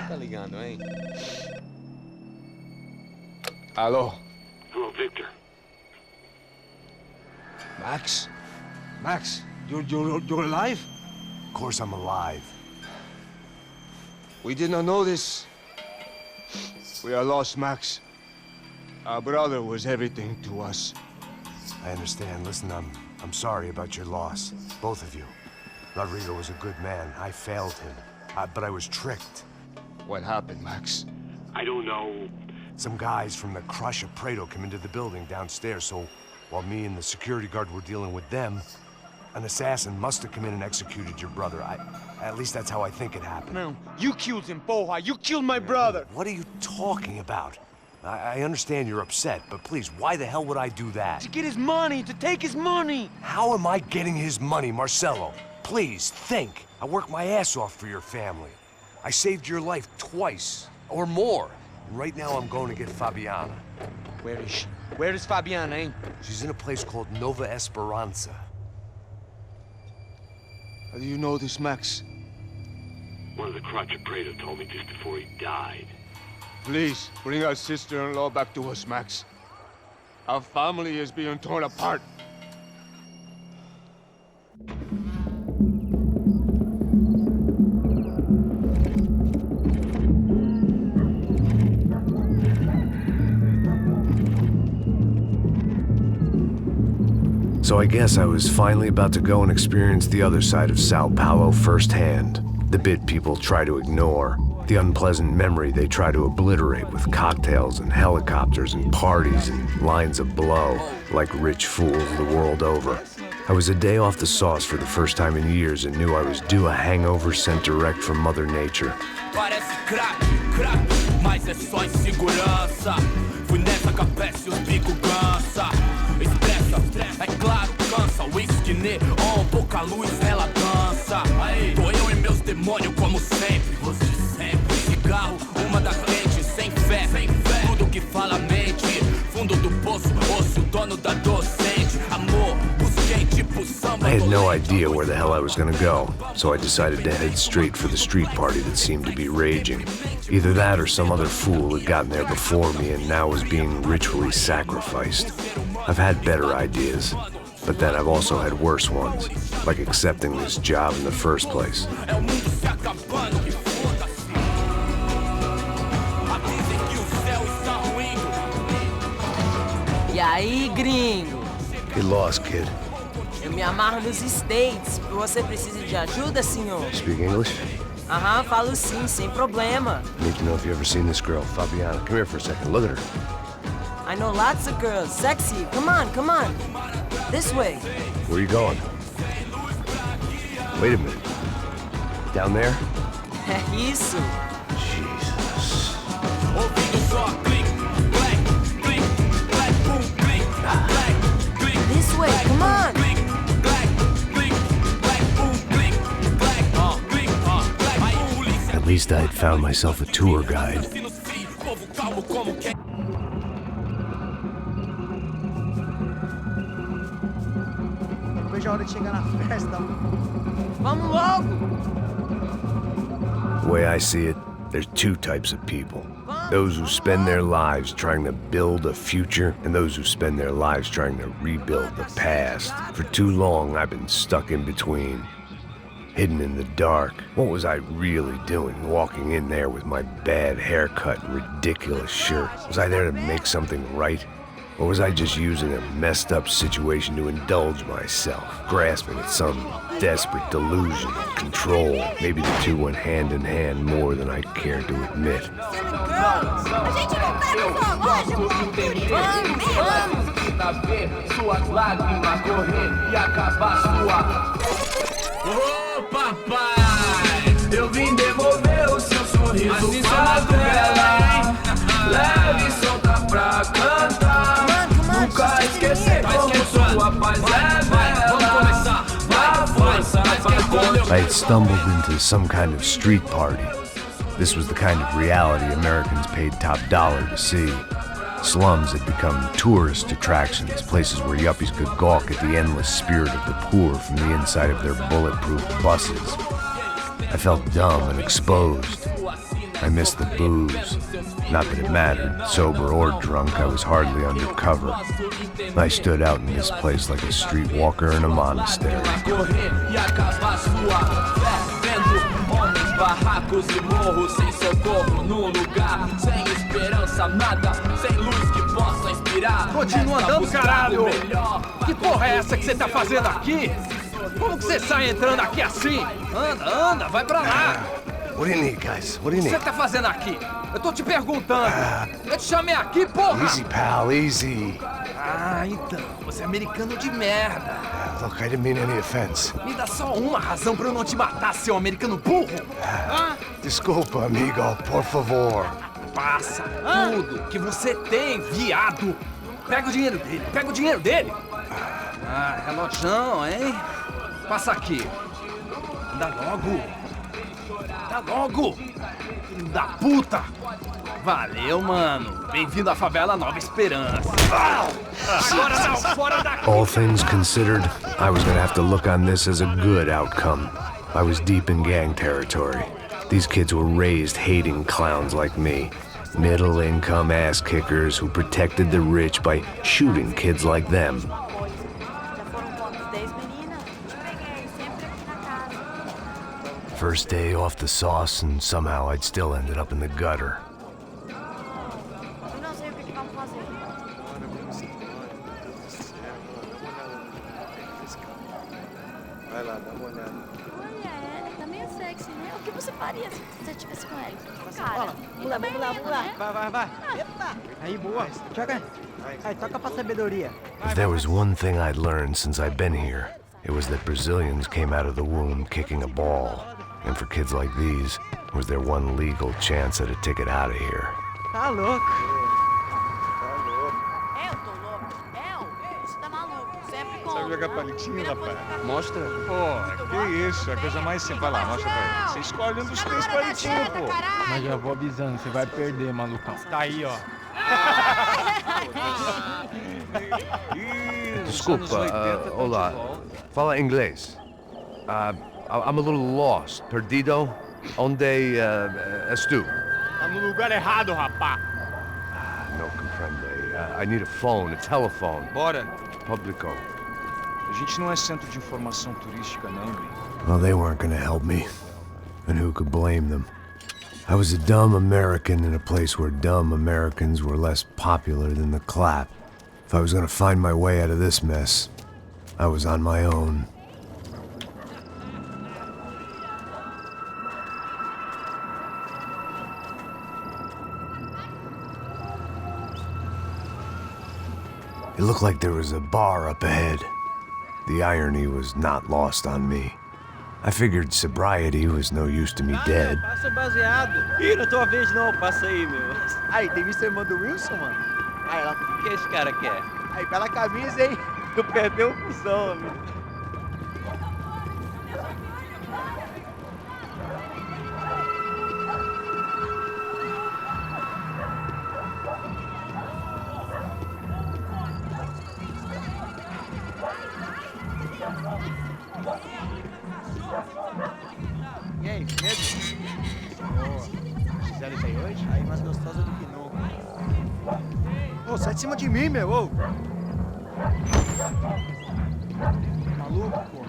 Tá ligando, hein? Alô? Hello, Victor. Max? Max, you're alive? Of course I'm alive. We did not know this. We are lost, Max. Our brother was everything to us. I understand. Listen, I'm sorry about your loss. Both of you. Rodrigo was a good man. I failed him. But I was tricked. What happened, Max? I don't know. Some guys from the Crush of Prado came into the building downstairs, so while me and the security guard were dealing with them, an assassin must have come in and executed your brother. At least that's how I think it happened. No, you killed him, porra. You killed my brother. What are you talking about? I understand you're upset, but please, why the hell would I do that? To get his money, to take his money. How am I getting his money, Marcelo? Please, think. I worked my ass off for your family. I saved your life twice, or more. Right now I'm going to get Fabiana. Where is she? Where is Fabiana, eh? She's in a place called Nova Esperanza. How do you know this, Max? One of the Crotch of Prado told me just before he died. Please, bring our sister-in-law back to us, Max. Our family is being torn apart. So I guess I was finally about to go and experience the other side of Sao Paulo firsthand. The bit people try to ignore. The unpleasant memory they try to obliterate with cocktails and helicopters and parties and lines of blow, like rich fools the world over. I was a day off the sauce for the first time in years and knew I was due a hangover sent direct from Mother Nature. Parece crack, mas é só insegurança. Fui nessa capeste, os bico cansa. Expressa, é claro, cansa. Whisky neon, pouca luz, ela dança. Tô eu e meus demônios como sempre. Você sempre. Cigarro, uma da frente, sem fé. Tudo que fala mente. Fundo do poço, osso, dono da docente. Amor, busquei tipo samba. I had no idea where the hell I was gonna go, so I decided to head straight for the street party that seemed to be raging. Either that or some other fool had gotten there before me and now was being ritually sacrificed. I've had better ideas, but then I've also had worse ones, like accepting this job in the first place. E aí, gringo? Get lost, kid. Eu me amarro nos States. Você precisa de ajuda, senhor? Speak English? Aham, falo sim, sem problema. Need to know if you ever seen this girl, Fabiana. Come here for a second. Look at her. I know lots of girls. Sexy. Come on, come on. This way. Where are you going? Wait a minute. Down there? É isso. Jesus. This way, come on. At least I had found myself a tour guide. Vejo a hora de chegar na festa. Vamos logo. The way I see it, there's two types of people. Those who spend their lives trying to build a future, and those who spend their lives trying to rebuild the past. For too long, I've been stuck in between. Hidden in the dark. What was I really doing walking in there with my bad haircut and ridiculous shirt? Was I there to make something right? Or was I just using a messed up situation to indulge myself, grasping at some desperate delusion of control? Maybe the two went hand in hand more than I care to admit. Ô papai, eu vim devolver o seu sorriso pra vela. Leve e solta pra cantar. Nunca esquecer como sua paz é bela. I had stumbled into some kind of street party. This was the kind of reality Americans paid top dollar to see. Slums had become tourist attractions, places where yuppies could gawk at the endless spirit of the poor from the inside of their bulletproof buses. I felt dumb and exposed. I missed the booze. Not that it mattered. Sober or drunk, I was hardly undercover. I stood out in this place like a streetwalker in a monastery. Barracos e morros sem socorro num lugar sem esperança, nada, sem luz que possa inspirar. Continua andando, caralho! Que porra é essa que você tá fazendo aqui? Como que você sai entrando aqui assim? Anda, vai pra lá! What do you need, guys? What do you O que need? você tá fazendo aqui? Eu tô te perguntando. Eu te chamei aqui, porra! Easy, pal, easy. Ah, então, você é americano de merda. Look, I didn't mean any offense. Me dá só uma razão pra eu não te matar, seu americano burro. Desculpa, amigo, por favor. Passa tudo que você tem, viado. Pega o dinheiro dele, Ah, relojão, hein? Passa aqui. Dá logo. Filho da puta. Valeu, mano. Bem-vindo à favela Nova Esperança. Agora não, fora daqui. All things considered, I was gonna have to look on this as a good outcome. I was deep in gang territory. These kids were raised hating clowns like me. Middle-income ass-kickers who protected the rich by shooting kids like them. Já foram quantos? 10 meninas? Te peguei, sempre aqui na casa. First day off the sauce, and somehow I'd still ended up in the gutter. Eu não sei o que vamos fazer. Vai lá, dá uma olhada. Olha, ele tá meio sexy, né? O que você faria se você estivesse com ele? Bola, Cara, vamos lá, vamos lá, vamos lá. né? Vai. Eita. Aí, boa. Joga. Aí, toca pra sabedoria. If there was one thing I'd learned since I'd been here, it was that Brazilians came out of the womb kicking a ball. And for kids like these, was their one legal chance at a ticket out of here. Tá louco. Eu tô louco. Você tá maluco. Sempre com... Sabe jogar palitinho, rapaz? Mostra. Pô, que isso, é a coisa mais simples. Vai lá, mostra pra ele. Você escolhe um dos 3 palitinhos, pô. Mas já vou avisando, você vai perder, malucão. Tá aí, ó. Desculpa, olá. Fala inglês. I'm a little lost. Perdido? Onde és tu? Tá no lugar errado, rapá. No comprende. I need a phone, a telephone. Bora. Publico. A gente não é centro de informação turística, não, Gui. Well, they weren't gonna help me. And who could blame them? I was a dumb American in a place where dumb Americans were less popular than the clap. If I was gonna find my way out of this mess, I was on my own. It looked like there was a bar up ahead. The irony was not lost on me. I figured sobriety was no use to me dead. Passa baseado. Ih, não é tua vez não, passa aí, meu. Aí, tem visto a irmã do Wilson, mano? Aí, ela... O que esse cara quer? Aí, bela camisa, hein? Tu perdeu o cuzão, amigo. E aí, medo? Boa. Gisele tá aí hoje? Aí, mais gostosa do que nunca. Ô, sai de cima de mim, meu, ô! Maluco, pô.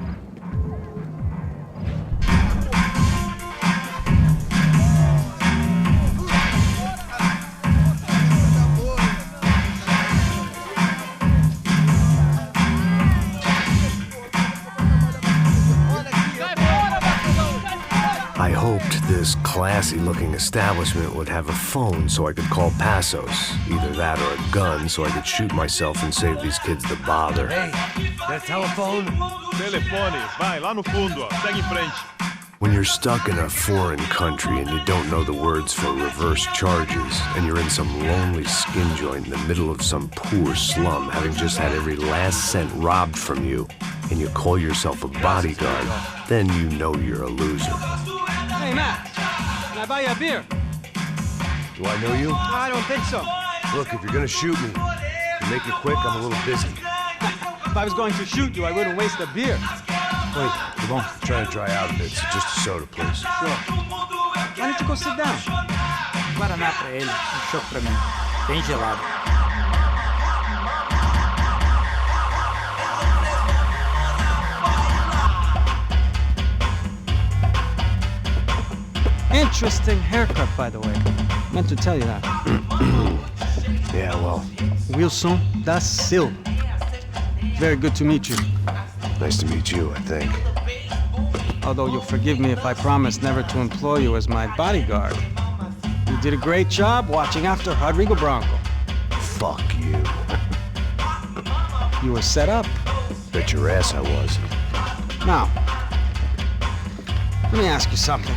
I hoped this classy-looking establishment would have a phone so I could call Passos. Either that or a gun so I could shoot myself and save these kids the bother. Hey, that telephone? Telefone, vai, lá no fundo, ó. Segue em frente. When you're stuck in a foreign country and you don't know the words for reverse charges, and you're in some lonely skin joint in the middle of some poor slum, having just had every last cent robbed from you, and you call yourself a bodyguard, then you know you're a loser. Hey, Matt, can I buy you a beer? Do I know you? I don't think so. Look, if you're gonna shoot me, make it quick, I'm a little busy. If I was going to shoot you, I wouldn't waste a beer. Wait, come on. I'm trying to dry out a bit, so just a soda, please. Sure. Why don't you go sit down? Guaraná pra ele, um chopp pra mim. Bem gelado. Interesting haircut, by the way. Meant to tell you that. Yeah, well. Wilson da Silva. Very good to meet you. Nice to meet you, I think. Although you'll forgive me if I promise never to employ you as my bodyguard. You did a great job watching after Rodrigo Branco. Fuck you. You were set up. Bet your ass I was. Now, let me ask you something.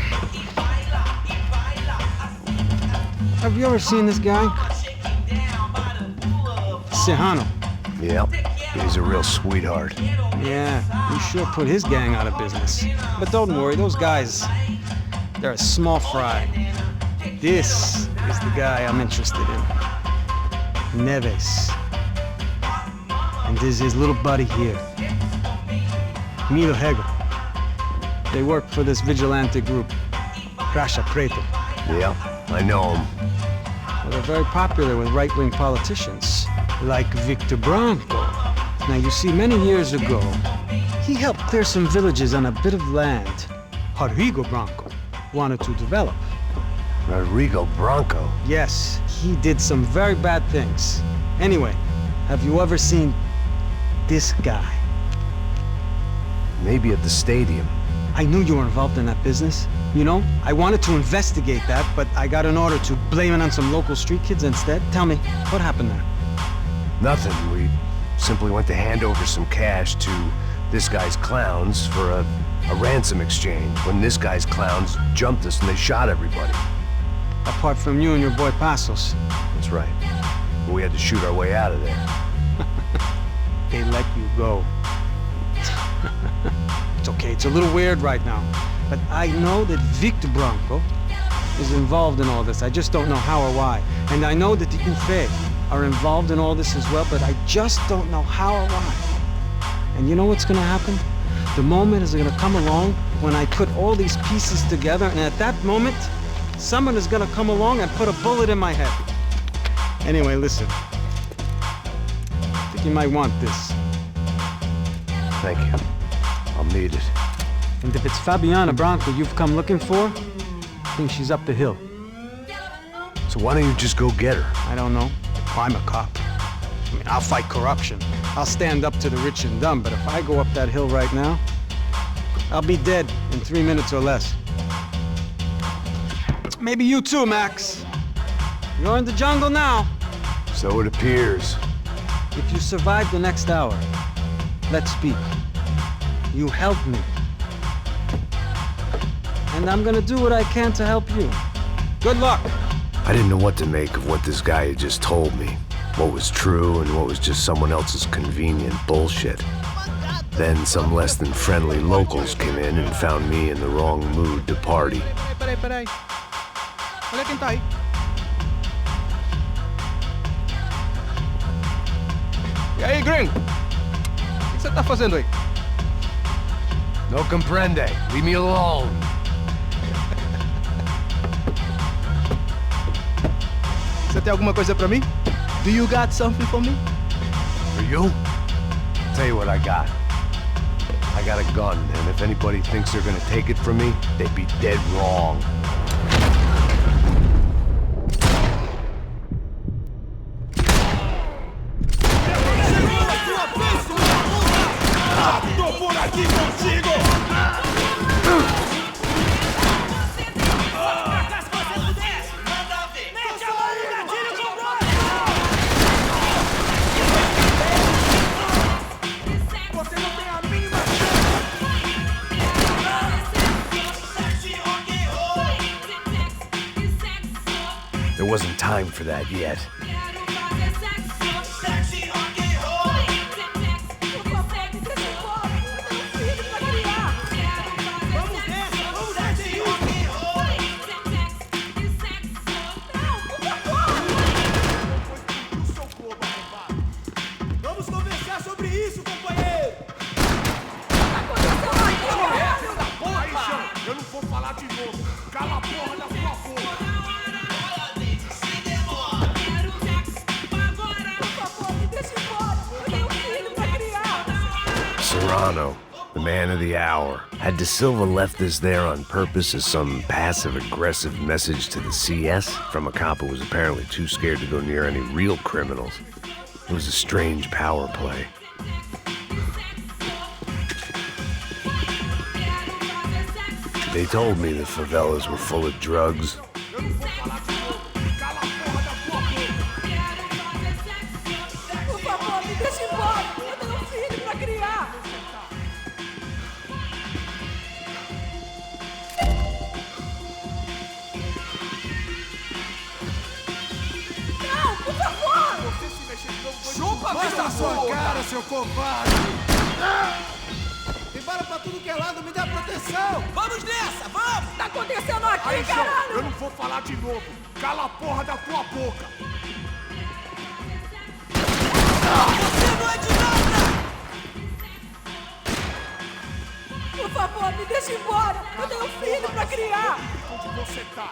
Have you ever seen this guy? Serrano. Yep. He's a real sweetheart. Yeah, he sure put his gang out of business. But don't worry, those guys, they're a small fry. This is the guy I'm interested in. Neves. And this is his little buddy here. Milo Hegel. They work for this vigilante group, Caixa Preta. Yep, I know him. Well, they're very popular with right-wing politicians, like Victor Branco. Now, you see, many years ago, he helped clear some villages on a bit of land Rodrigo Branco wanted to develop. Rodrigo Branco? Yes, he did some very bad things. Anyway, have you ever seen this guy? Maybe at the stadium. I knew you were involved in that business. You know, I wanted to investigate that, but I got an order to blame it on some local street kids instead. Tell me, what happened there? Nothing. We simply went to hand over some cash to this guy's clowns for a ransom exchange when this guy's clowns jumped us and they shot everybody. Apart from you and your boy Passos. That's right. But we had to shoot our way out of there. They let you go. It's okay, it's a little weird right now. But I know that Victor Branco is involved in all this. I just don't know how or why. And I know that the UFE are involved in all this as well, but I just don't know how or why. And you know what's gonna happen? The moment is gonna come along when I put all these pieces together, and at that moment, someone is gonna come along and put a bullet in my head. Anyway, listen. I think you might want this. Thank you. I'll need it. And if it's Fabiana Branco you've come looking for, I think she's up the hill. So why don't you just go get her? I don't know. I'm a cop. I mean, I'll fight corruption. I'll stand up to the rich and dumb, but if I go up that hill right now, I'll be dead in 3 minutes or less. Maybe you too, Max. You're in the jungle now. So it appears. If you survive the next hour, let's speak. You helped me. And I'm gonna do what I can to help you. Good luck! I didn't know what to make of what this guy had just told me. What was true and what was just someone else's convenient bullshit. Then some less than friendly locals came in and found me in the wrong mood to party. Peraí. Olha quem tá aí. E aí, gringo? O que você tá fazendo aí? No comprende. Leave me alone. Você tem alguma coisa pra mim? Do you got something for me? For you? Tell you what I got. I got a gun, and if anybody thinks they're gonna take it from me, they'd be dead wrong. Tô por aqui contigo! There wasn't time for that yet. Vamos conversar sobre isso, companheiro! Eu não vou falar de novo. Cala a porra da sua boca. Serrano, the man of the hour. Had De Silva left this there on purpose as some passive-aggressive message to the CS from a cop who was apparently too scared to go near any real criminals? It was a strange power play. They told me the favelas were full of drugs. Mostra a sua cara, seu covarde! Embora pra tudo que é lado, me dá proteção! Vamos nessa, vamos! O que tá acontecendo aqui, Aí, caralho? eu não vou falar de novo! Cala a porra da tua boca! Você não é de nada! Por favor, me deixa embora! Eu tenho um filho pra criar! Onde você tá?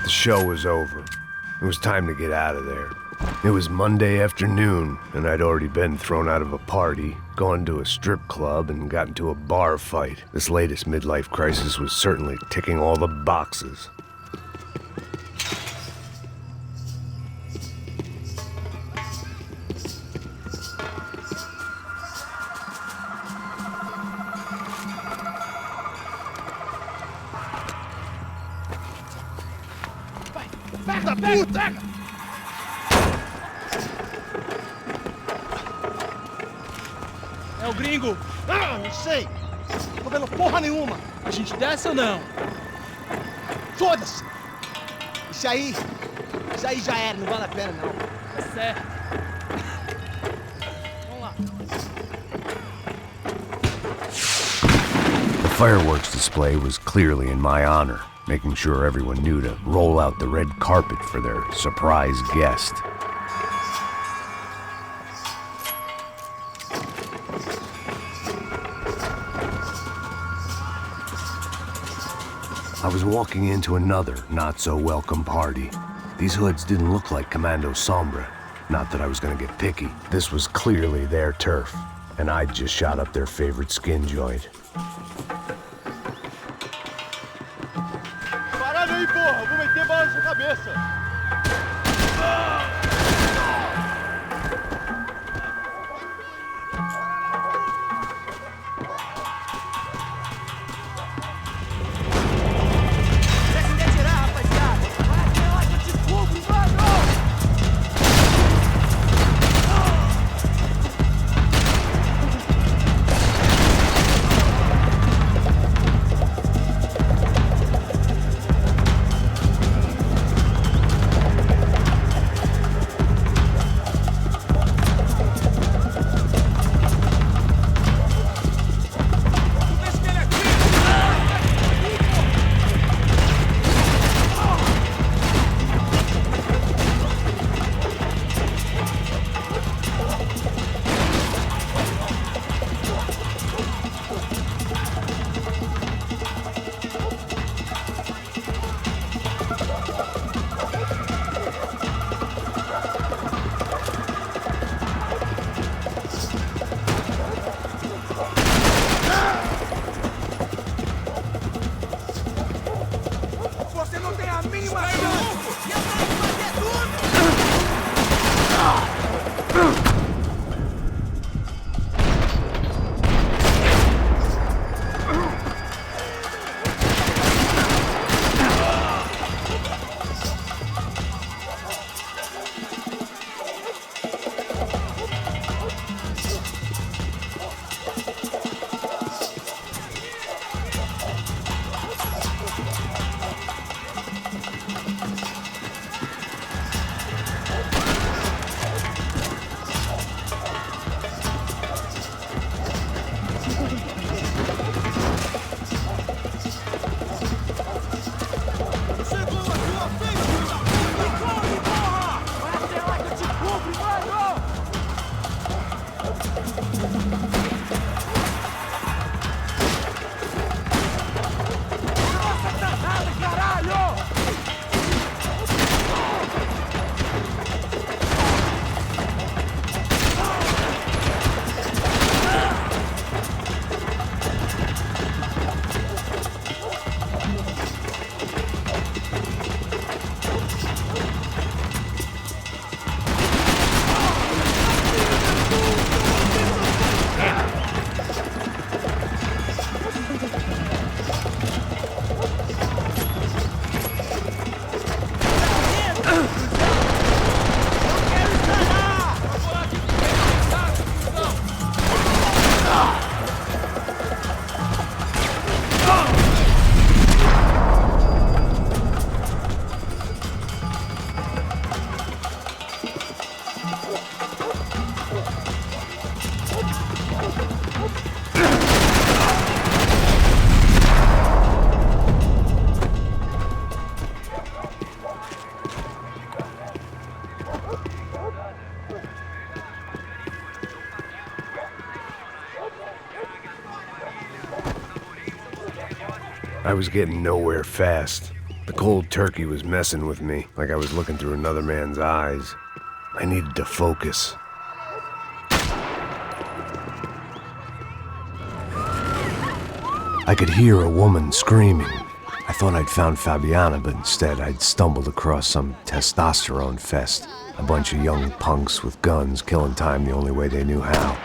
The show was over. It was time to get out of there. It was Monday afternoon, and I'd already been thrown out of a party, gone to a strip club, and got into a bar fight. This latest midlife crisis was certainly ticking all the boxes. Pega, puta! É o gringo! Ah, não sei! Tô vendo porra nenhuma! A gente desce ou não? Foda-se! Isso aí já era, não vale a pena não. É certo. Vamos lá. The fireworks display was clearly in my honor, making sure everyone knew to roll out the red carpet for their surprise guest. I was walking into another not-so-welcome party. These hoods didn't look like Commando Sombra. Not that I was gonna get picky. This was clearly their turf, and I'd just shot up their favorite skin joint. Parada aí, porra! Vou meter bala na sua cabeça! I was getting nowhere fast. The cold turkey was messing with me, like I was looking through another man's eyes. I needed to focus. I could hear a woman screaming. I thought I'd found Fabiana, but instead I'd stumbled across some testosterone fest. A bunch of young punks with guns killing time the only way they knew how.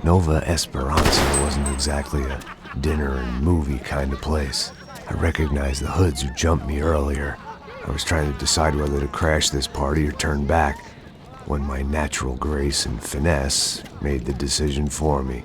Nova Esperanza wasn't exactly a dinner and movie kind of place. I recognized the hoods who jumped me earlier. I was trying to decide whether to crash this party or turn back, when my natural grace and finesse made the decision for me.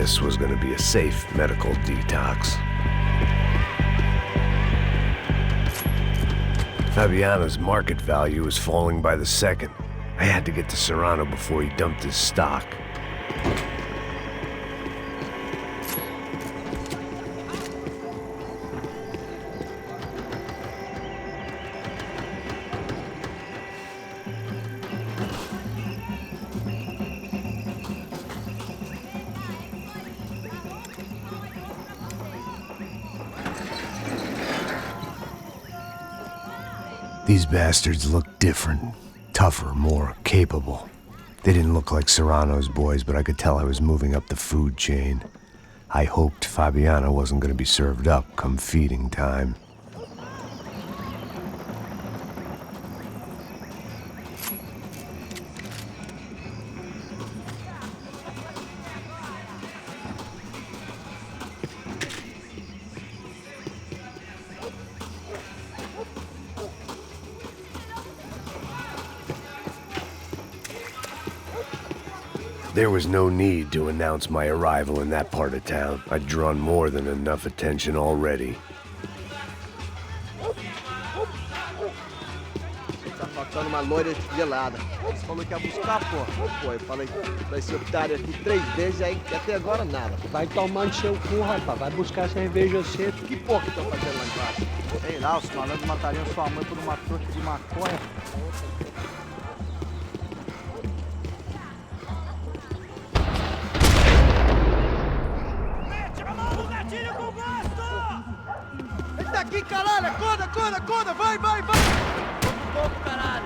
this was going to be a safe medical detox. Fabiana's market value was falling by the second. I had to get to Serrano before he dumped his stock. These bastards looked different, tougher, more capable. They didn't look like Serrano's boys, but I could tell I was moving up the food chain. I hoped Fabiana wasn't going to be served up come feeding time. There was no need to announce my arrival in that part of town. I'd drawn more than enough attention already. Você tá faltando uma loira gelada. Você falou que ia buscar, pô. Pô, eu falei pra esse otário aqui 3 vezes aí e até agora nada. Vai tomar no seu cu, rapaz. Vai buscar cerveja cedo. Que porra que estão fazendo lá embaixo? Sei lá, os malandros matariam sua mãe por uma trouxa de maconha. Ele tá aqui, caralho! Acorda, acorda, acorda! Vai, vai, vai! Pouco, caralho!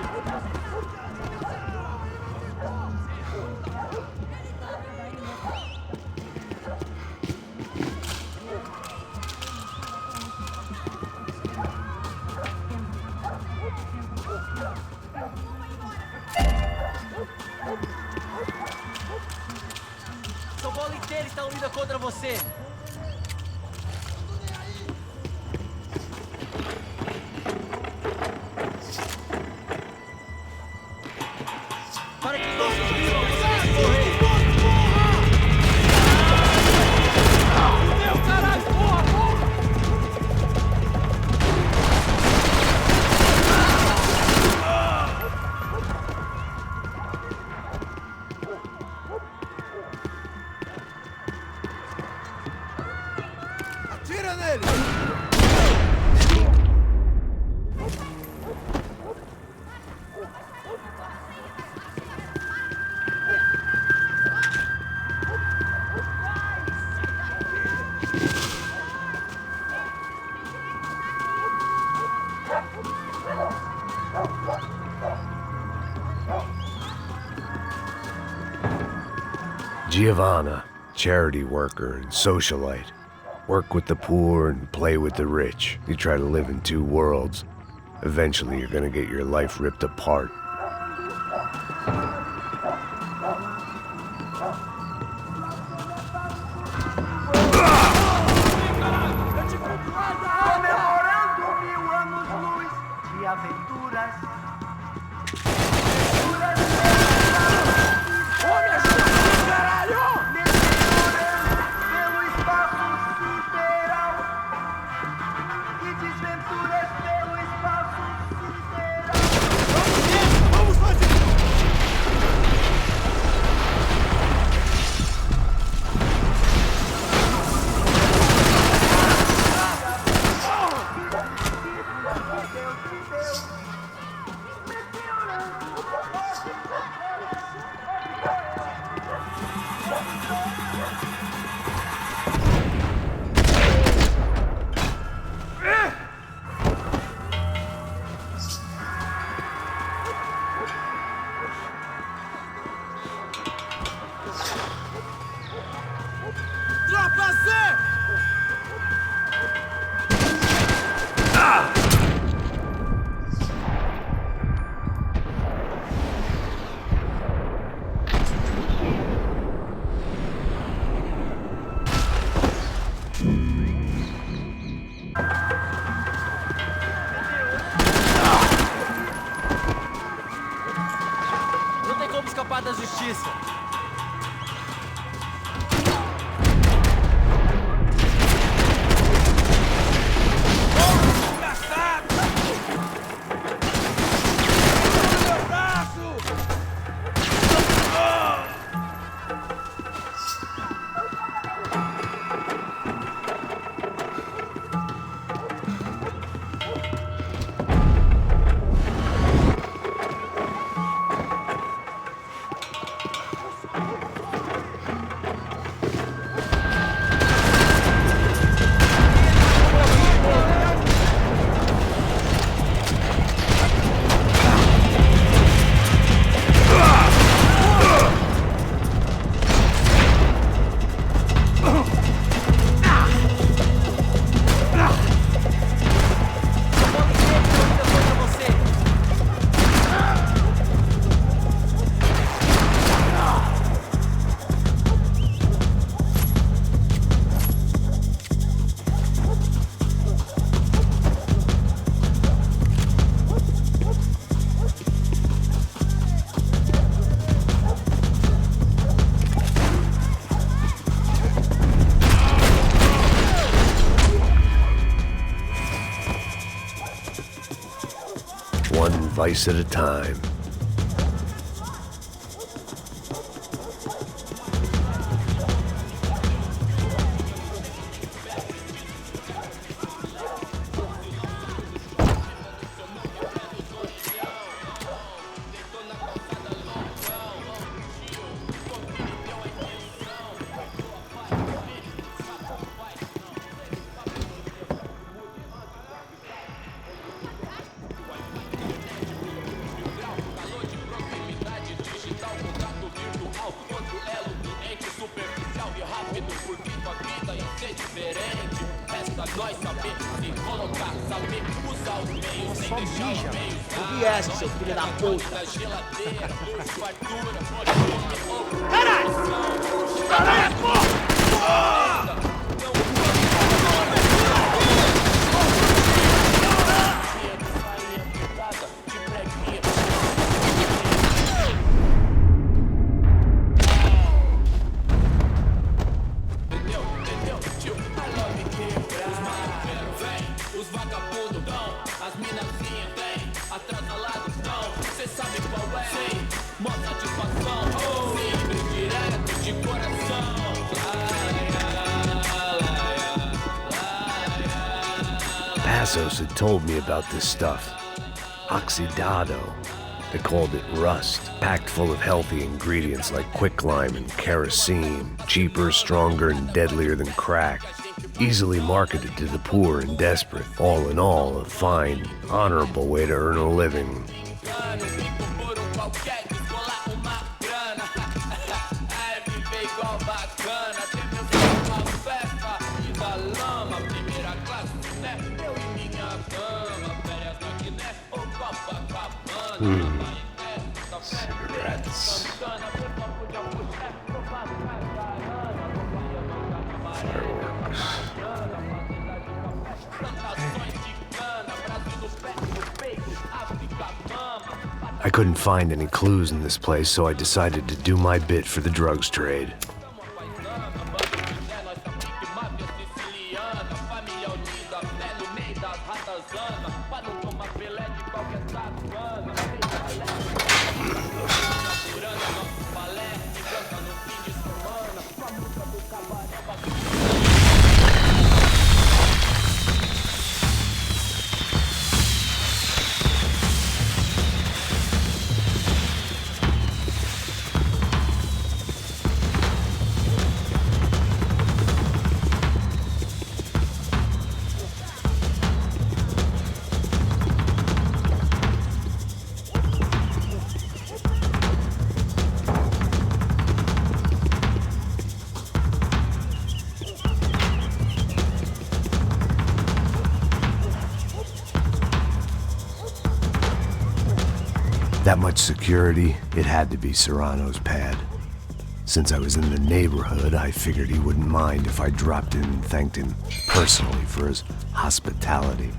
São Paulo inteiro está unida contra você! Atira nele! Giovanna, charity worker and socialite. Work with the poor and play with the rich. You try to live in 2 worlds. Eventually, you're gonna get your life ripped apart. Comemorando 1000 anos-luz de aventuras. Tropa Z! Não tem como escapar da justiça. vice at a time. Só mija. Eu vi essa, seu filho da puta. Caralho! Caralho, porra! Os vagabundos dão, as minazinhas vêm, atrasalados não, cê sabe qual é? Sim, mó satisfação, simples, direto, de coração. Passos had told me about this stuff. Oxidado. They called it rust, packed full of healthy ingredients like quicklime and kerosene, cheaper, stronger, and deadlier than crack. Easily marketed to the poor and desperate. All in all, a fine, honorable way to earn a living. Cigarettes. Fireworks. I couldn't find any clues in this place, so I decided to do my bit for the drugs trade. That much security, it had to be Serrano's pad. Since I was in the neighborhood, I figured he wouldn't mind if I dropped in and thanked him personally for his hospitality.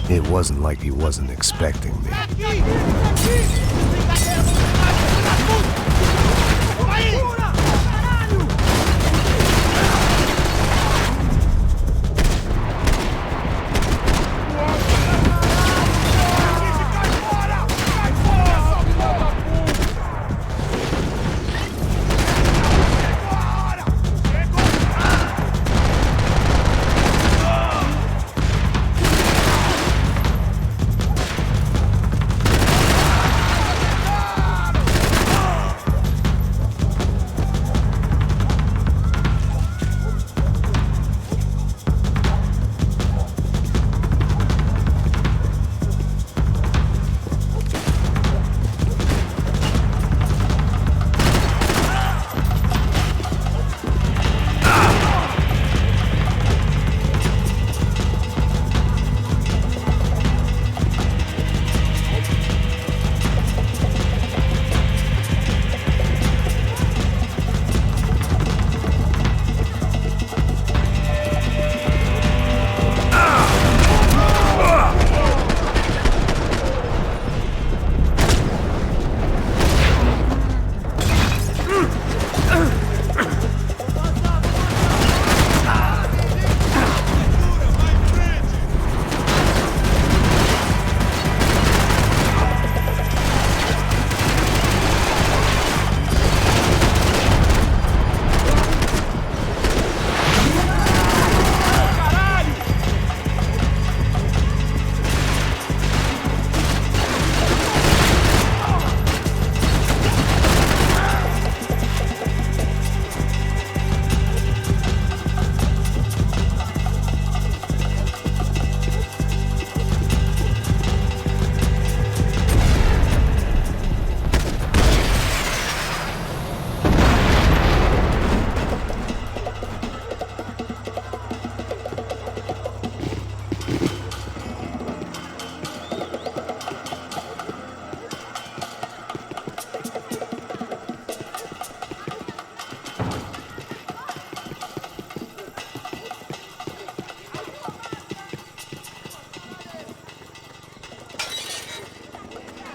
It wasn't like he wasn't expecting me.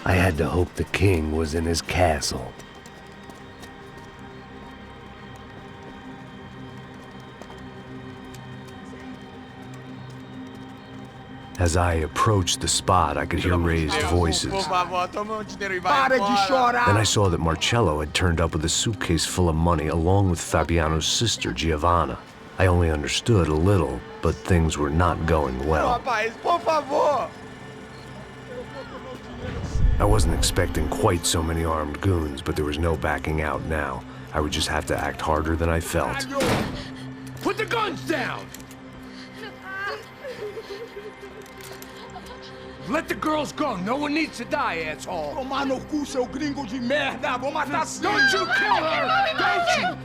I had to hope the king was in his castle. As I approached the spot, I could hear raised voices. Por favor, toma dinheiro e vai Para de embora. chorar! Then I saw that Marcello had turned up with a suitcase full of money along with Fabiano's sister, Giovanna. I only understood a little, but things were not going well. Rapaz, por favor. I wasn't expecting quite so many armed goons, but there was no backing out now. I would just have to act harder than I felt. Put the guns down! Let the girls go. No one needs to die, asshole. Tomar no cu, seu gringo de merda! Vou matar sim! Don't you kill her! Don't you!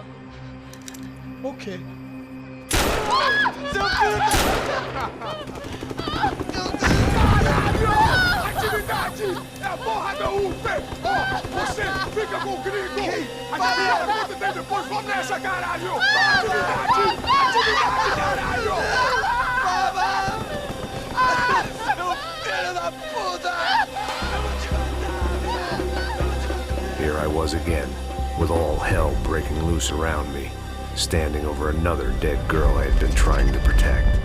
Ok. Seu filho Caralho! Atividade! É a porra da UP! Ó, você fica com o gringo! A gente vê quanto tem depois. Vamos nessa, caralho! Atividade! Atividade, caralho! Seu filho da puta! Here I was again, with all hell breaking loose around me, standing over another dead girl I had been trying to protect.